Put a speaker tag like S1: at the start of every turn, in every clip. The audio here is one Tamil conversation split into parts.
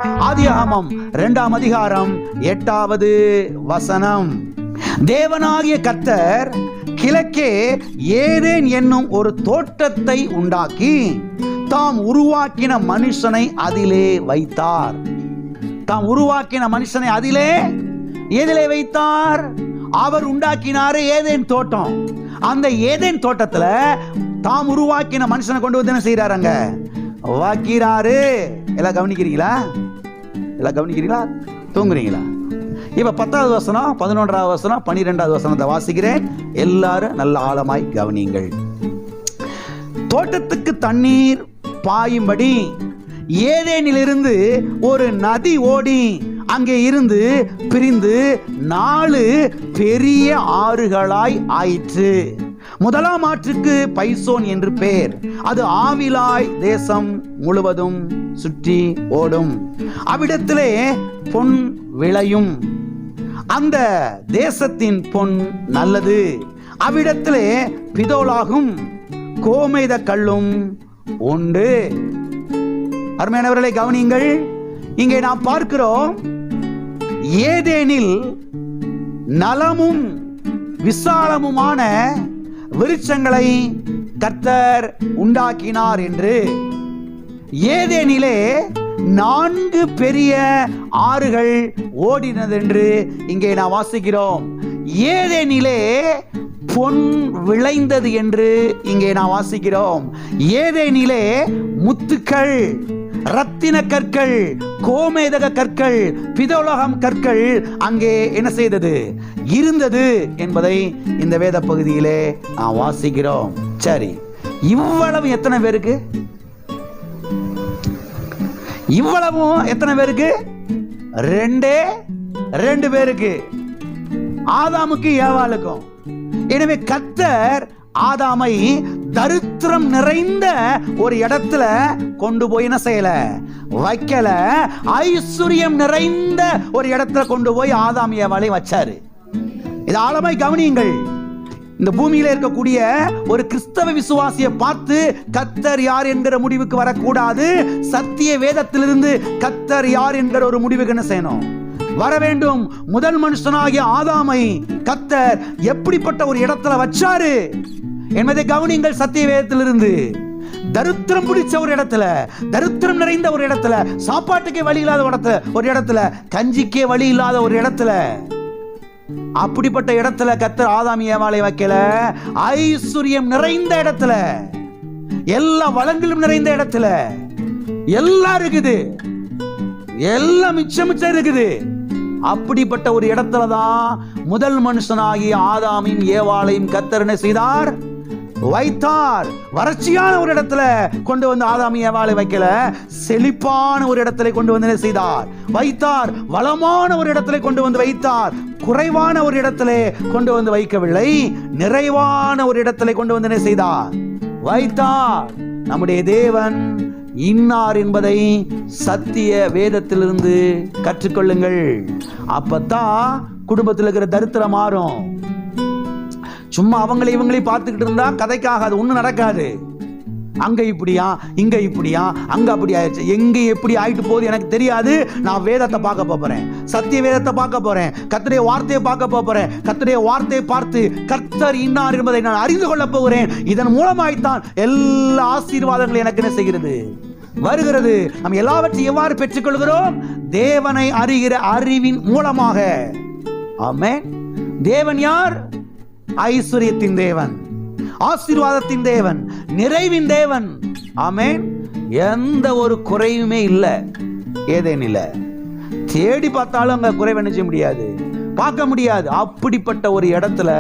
S1: ஆதியாகமம் 2ஆம் அதிகாரம் 8வது வசனம். தேவனாகிய கர்த்தர் கிழக்கே ஏதேன் என்னும் ஒரு தோட்டத்தை உண்டாக்கி தாம் உருவாக்கின மனுஷனை அதிலே வைத்தார். தாம் உருவாக்கின மனுஷனை எதிலே வைத்தார்? அவர் உண்டாக்கினாரே ஏதேன் தோட்டம். அந்த ஏதேன் தோட்டத்துல தாம் உருவாக்கின மனுஷனை கொண்டு வந்து என்ன செய்யறாருங்க? வைக்கிறாரு. எல்லாம் கவனிக்கிறீங்களா? தூங்குறீங்களா? இப்ப 10வது வசனம், 11வது வசனம், 12வது வசனத்தை வாசிக்கிறேன். எல்லாரும் நல்ல ஆழமாய் கவனிங்கள். தோட்டத்துக்கு தண்ணீர் பாயும்படி ஏதேனிலிருந்து ஒரு நதி ஓடி அங்கே இருந்து பிரிந்து 4 பெரிய ஆறுகளாய் ஆயிற்று. முதலாம் ஆற்றுக்கு பைசோன் என்று பெயர். அது ஆவிலாய் தேசம் முழுவதும் சுற்றி ஓடும். அவ்விடத்திலே பொன் விளையும். அந்த தேசத்தின் பொன் நல்லது. அவ்விடத்திலே பிதோலாகும் கோமேத கல்லும் உண்டு. அருமையானவர்களை கவனியுங்கள். இங்கே நாம் பார்க்கிறோம், ஏதேனில் நலமும் விசாலமுமான விருட்சங்களை கர்த்தர் உண்டாக்கினார் என்று. ஏதேனிலே 4 பெரிய ஆறுகள் ஓடினது என்று இங்கே நாம் வாசிக்கிறோம். ஏதேனிலே பொன் விளைந்தது என்று இங்கே நாம் வாசிக்கிறோம். ஏதேனிலே முத்துக்கள், ரத்தின கற்கள், கோமேதக கற்கள், பிதோலகம் கற்கள் அங்கே என்ன செய்தது? இருந்தது என்பதை இந்த வேத பகுதியிலே நாம் வாசிக்கிறோம். சரி, இவ்வளவு எத்தனை பேருக்கு? இவ்வளவும் எத்தனை பேருக்கு? 2 பேருக்கு, ஆதாமுக்கு ஏவாளுக்கும். எனவே கர்த்தர் ஆதாமை தரித்திரம் நிறைந்த ஒரு இடத்துல கொண்டு போய் என்ன செய்யல? வைக்கல. ஐஸ்வர்யம் நிறைந்த ஒரு இடத்துல கொண்டு போய் ஆதாம் ஏவாளை வச்சாரு. இது ஆழமாய் கவனியுங்கள். இந்த பூமியில இருக்கக்கூடிய ஒரு கிறிஸ்தவ விசுவாசியை பார்த்து கர்த்தர் யார் என்கிற முடிவுக்கு வரக்கூடாது. சத்திய வேதத்திலிருந்து கர்த்தர் யார் என்கிற ஒரு முடிவுக்கு என்ன செய்யணும்? வர வேண்டும். முதல் மனுஷனாகிய ஆதாமை கர்த்தர் எப்படிப்பட்ட ஒரு இடத்துல வச்சாரு என்பதை கவனிங்கள். சத்திய வேதத்திலிருந்து தரித்திரம் பிடிச்ச ஒரு இடத்துல, தரித்திரம் நிறைந்த ஒரு இடத்துல, சாப்பாட்டுக்கே வழி இல்லாத ஒரு இடத்துல, கஞ்சிக்கே வழி இல்லாத ஒரு இடத்துல, அப்படிப்பட்ட இடத்துல கர்த்தர் ஆதாம் ஏவாளை வைக்கல. ஐஸ்வர்யம் நிறைந்த இடத்துல, எல்லா வளங்களும் நிறைந்த இடத்துல, எல்லாம் இருக்குது, எல்லாம் மிச்சம் இருக்குது. அப்படிப்பட்ட ஒரு இடத்துல தான் முதல் மனுஷனாகிய ஆதாமின் ஏவாளையும் கர்த்தர் என்ன செய்தார்? வைத்தார். வறட்சியான ஒரு இடத்துல கொண்டு வந்து ஆதாம் ஏவாளை வைக்கல. செழிப்பான ஒரு இடத்துல கொண்டு வந்து என்ன செய்தார்? வைத்தார். வளமான ஒரு இடத்துல கொண்டு வந்து வைத்தார். குறைவான ஒரு இடத்துல கொண்டு வந்து வைக்கவில்லை. நிறைவான ஒரு இடத்துல கொண்டு வந்து என்ன செய்தார்? வைத்தார். நம்முடைய தேவன் இன்னார் என்பதை சத்திய வேதத்திலிருந்து கற்றுக்கொள்ளுங்கள். அப்பதான் குடும்பத்தில் இருக்கிற தரித்திரம் மாறும். சும்மா அவங்களை இவங்களை பார்த்துக்கிட்டு இருந்தா கதைக்காகாது, ஒன்றும் நடக்காது. அங்க இப்படியா, இங்க இப்படியா, அங்க அப்படி ஆயிடுச்சு, எங்க எப்படி ஆயிட்டு போகுது எனக்கு தெரியாது. நான் வேதத்தை பார்க்க போறேன், சத்திய வேதத்தை பார்க்க போறேன், கர்த்தருடைய வார்த்தையை பார்க்க போறேன். கர்த்தருடைய வார்த்தையை பார்த்து கர்த்தர் இன்னார் என்பதை நான் அறிந்து கொள்ள போகிறேன். இதன் மூலமாய்த்தான் எல்லா ஆசீர்வாதங்களும் எனக்கு என்ன செய்கிறது? வருகிறது. நம்ம எல்லாவற்றையும் எவ்வாறு பெற்றுக்கொள்கிறோம்? தேவனை அறிகிற அறிவின் மூலமாக. ஆமென். தேவன் யார்? ஐஸ்வர்யத்தின் தேவன், ஆசீர்வாதத்தின் தேவன், நிறைவின் தேவன். ஆமென். எந்த ஒரு குறையுமே இல்லை ஏதேனில். தேடி பார்த்தாலும் அங்க குறைவு என்ன செய்ய முடியாது, பார்க்க முடியாது. அப்படிப்பட்ட ஒரு இடத்துல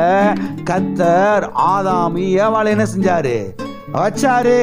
S1: கர்த்தர் ஆதாம் ஏவாளை என்ன செஞ்சாரு? வச்சாரு.